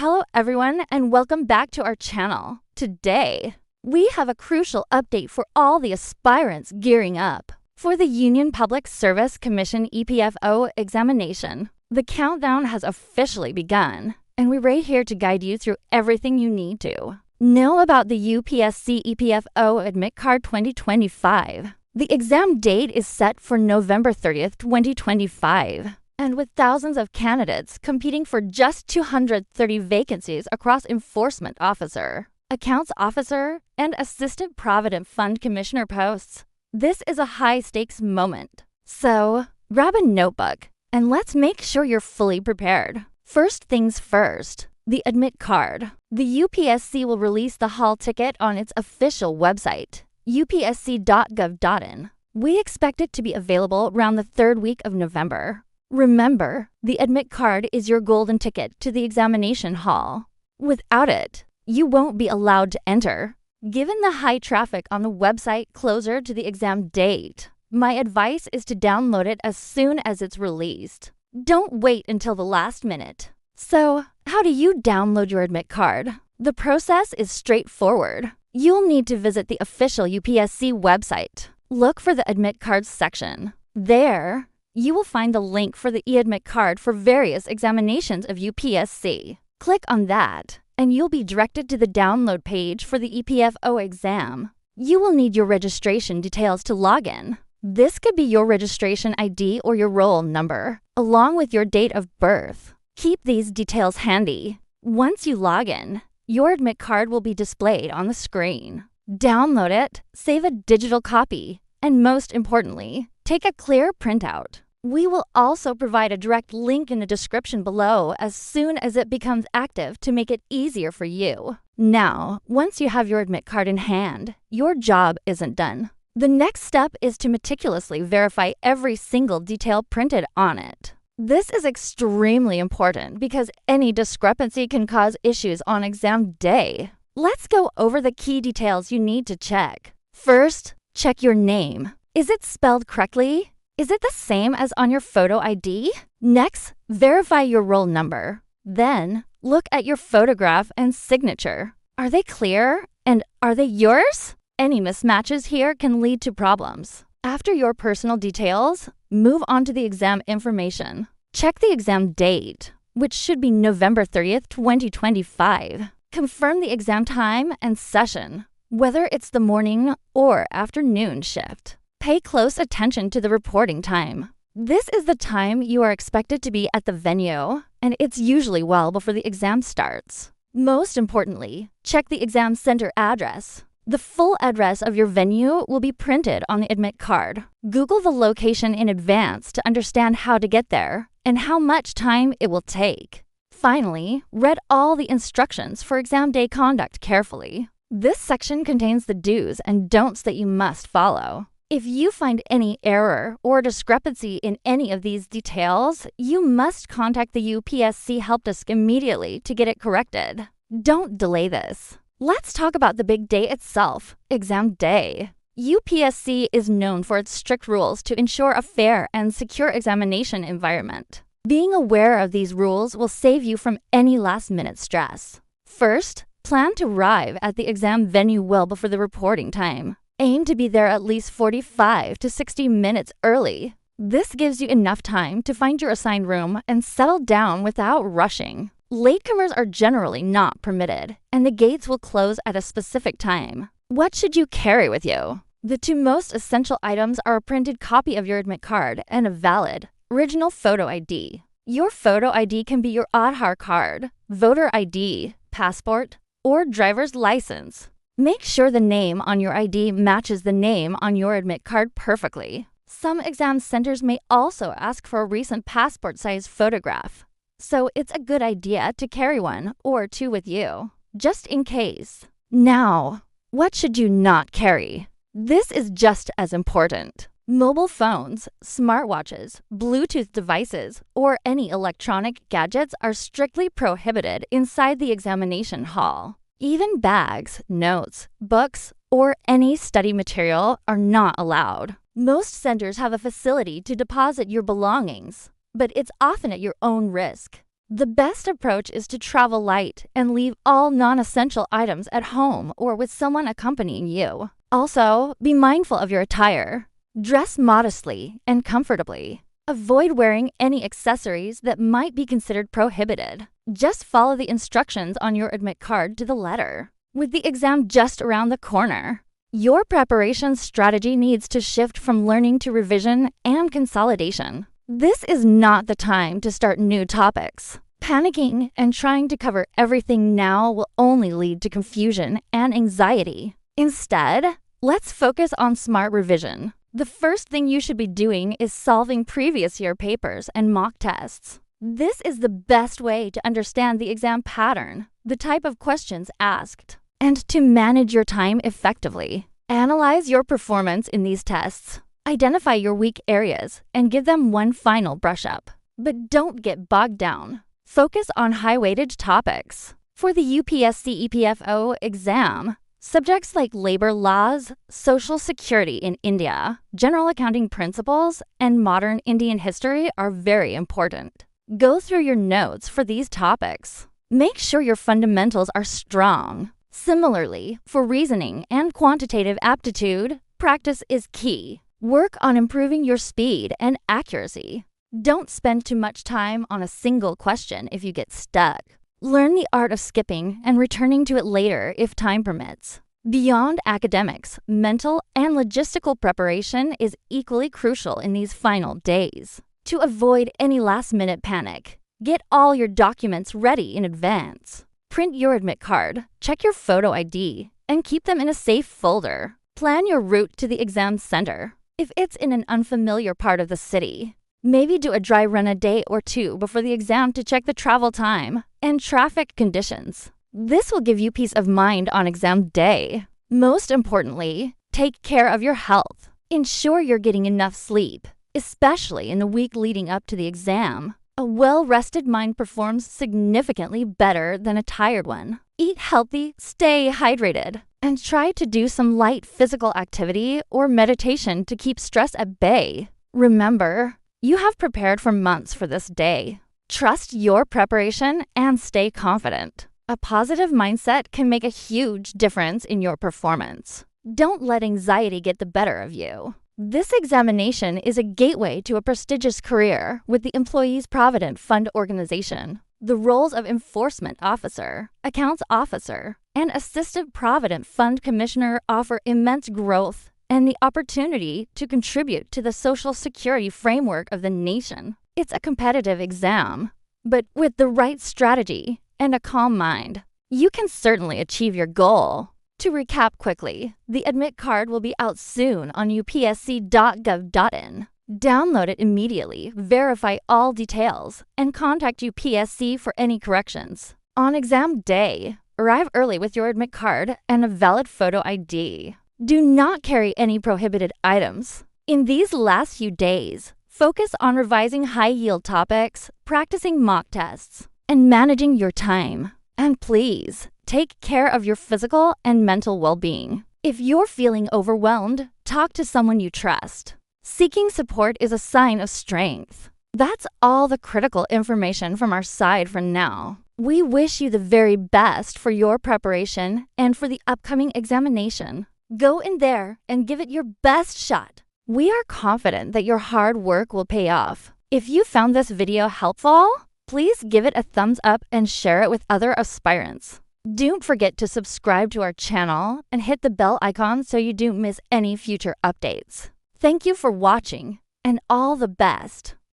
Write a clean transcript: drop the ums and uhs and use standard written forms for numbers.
Hello everyone and welcome back to our channel. Today, we have a crucial update for all the aspirants gearing up for the Union Public Service Commission EPFO examination. The countdown has officially begun, and we're right here to guide you through everything you need to know about the UPSC EPFO Admit Card 2025. The exam date is set for November 30th, 2025. And with thousands of candidates competing for just 230 vacancies across enforcement officer, accounts officer, and assistant provident fund commissioner posts, this is a high-stakes moment. So, grab a notebook and let's make sure you're fully prepared. First things first, the admit card. The UPSC will release the hall ticket on its official website, upsc.gov.in. We expect it to be available around the third week of November. Remember, the admit card is your golden ticket to the examination hall. Without it, you won't be allowed to enter. Given the high traffic on the website closer to the exam date, my advice is to download it as soon as it's released. Don't wait until the last minute. So, how do you download your admit card? The process is straightforward. You'll need to visit the official UPSC website. Look for the admit cards section. There, you will find the link for the e-admit card for various examinations of UPSC. Click on that, and you'll be directed to the download page for the EPFO exam. You will need your registration details to log in. This could be your registration ID or your roll number, along with your date of birth. Keep these details handy. Once you log in, your admit card will be displayed on the screen. Download it, save a digital copy, and most importantly, take a clear printout. We will also provide a direct link in the description below as soon as it becomes active to make it easier for you. Now, once you have your admit card in hand, your job isn't done. The next step is to meticulously verify every single detail printed on it. This is extremely important because any discrepancy can cause issues on exam day. Let's go over the key details you need to check. First, check your name. Is it spelled correctly? Is it the same as on your photo ID? Next, verify your roll number. Then, look at your photograph and signature. Are they clear? And are they yours? Any mismatches here can lead to problems. After your personal details, move on to the exam information. Check the exam date, which should be November 30th, 2025. Confirm the exam time and session, whether it's the morning or afternoon shift. Pay close attention to the reporting time. This is the time you are expected to be at the venue, and it's usually well before the exam starts. Most importantly, check the exam center address. The full address of your venue will be printed on the admit card. Google the location in advance to understand how to get there and how much time it will take. Finally, read all the instructions for exam day conduct carefully. This section contains the do's and don'ts that you must follow. If you find any error or discrepancy in any of these details, you must contact the UPSC Help Desk immediately to get it corrected. Don't delay this. Let's talk about the big day itself, exam day. UPSC is known for its strict rules to ensure a fair and secure examination environment. Being aware of these rules will save you from any last-minute stress. First, plan to arrive at the exam venue well before the reporting time. Aim to be there at least 45 to 60 minutes early. This gives you enough time to find your assigned room and settle down without rushing. Latecomers are generally not permitted, and the gates will close at a specific time. What should you carry with you? The two most essential items are a printed copy of your admit card and a valid, original photo ID. Your photo ID can be your Aadhaar card, voter ID, passport, or driver's license. Make sure the name on your ID matches the name on your admit card perfectly. Some exam centers may also ask for a recent passport-size photograph, so it's a good idea to carry one or two with you, just in case. Now, what should you not carry? This is just as important. Mobile phones, smartwatches, Bluetooth devices, or any electronic gadgets are strictly prohibited inside the examination hall. Even bags, notes, books, or any study material are not allowed. Most centers have a facility to deposit your belongings, but it's often at your own risk. The best approach is to travel light and leave all non-essential items at home or with someone accompanying you. Also, be mindful of your attire. Dress modestly and comfortably. Avoid wearing any accessories that might be considered prohibited. Just follow the instructions on your admit card to the letter. With the exam just around the corner, your preparation strategy needs to shift from learning to revision and consolidation. This is not the time to start new topics. Panicking and trying to cover everything now will only lead to confusion and anxiety. Instead, let's focus on smart revision. The first thing you should be doing is solving previous year papers and mock tests. This is the best way to understand the exam pattern, the type of questions asked, and to manage your time effectively. Analyze your performance in these tests. Identify your weak areas and give them one final brush up. But don't get bogged down. Focus on high-weightage topics. For the UPSC EPFO exam, subjects like labor laws, social security in India, general accounting principles, and modern Indian history are very important. Go through your notes for these topics. Make sure your fundamentals are strong. Similarly, for reasoning and quantitative aptitude, practice is key. Work on improving your speed and accuracy. Don't spend too much time on a single question if you get stuck. Learn the art of skipping and returning to it later if time permits. Beyond academics, mental and logistical preparation is equally crucial in these final days. To avoid any last-minute panic, get all your documents ready in advance. Print your admit card, check your photo ID, and keep them in a safe folder. Plan your route to the exam center. If it's in an unfamiliar part of the city, maybe do a dry run a day or two before the exam to check the travel time and traffic conditions. This will give you peace of mind on exam day. Most importantly, take care of your health. Ensure you're getting enough sleep, especially in the week leading up to the exam. A well-rested mind performs significantly better than a tired one. Eat healthy, stay hydrated, and try to do some light physical activity or meditation to keep stress at bay. Remember, you have prepared for months for this day. Trust your preparation and stay confident. A positive mindset can make a huge difference in your performance. Don't let anxiety get the better of you. This examination is a gateway to a prestigious career with the Employees Provident Fund Organization. The roles of Enforcement Officer, Accounts Officer, and Assistant Provident Fund Commissioner offer immense growth and the opportunity to contribute to the social security framework of the nation. It's a competitive exam, but with the right strategy and a calm mind, you can certainly achieve your goal. To recap quickly, the admit card will be out soon on upsc.gov.in. Download it immediately, verify all details, and contact UPSC for any corrections. On exam day, arrive early with your admit card and a valid photo ID. Do not carry any prohibited items. In these last few days, focus on revising high-yield topics, practicing mock tests, and managing your time. And please, take care of your physical and mental well-being. If you're feeling overwhelmed, talk to someone you trust. Seeking support is a sign of strength. That's all the critical information from our side for now. We wish you the very best for your preparation and for the upcoming examination. Go in there and give it your best shot. We are confident that your hard work will pay off. If you found this video helpful, please give it a thumbs up and share it with other aspirants. Don't forget to subscribe to our channel and hit the bell icon so you don't miss any future updates. Thank you for watching, and all the best!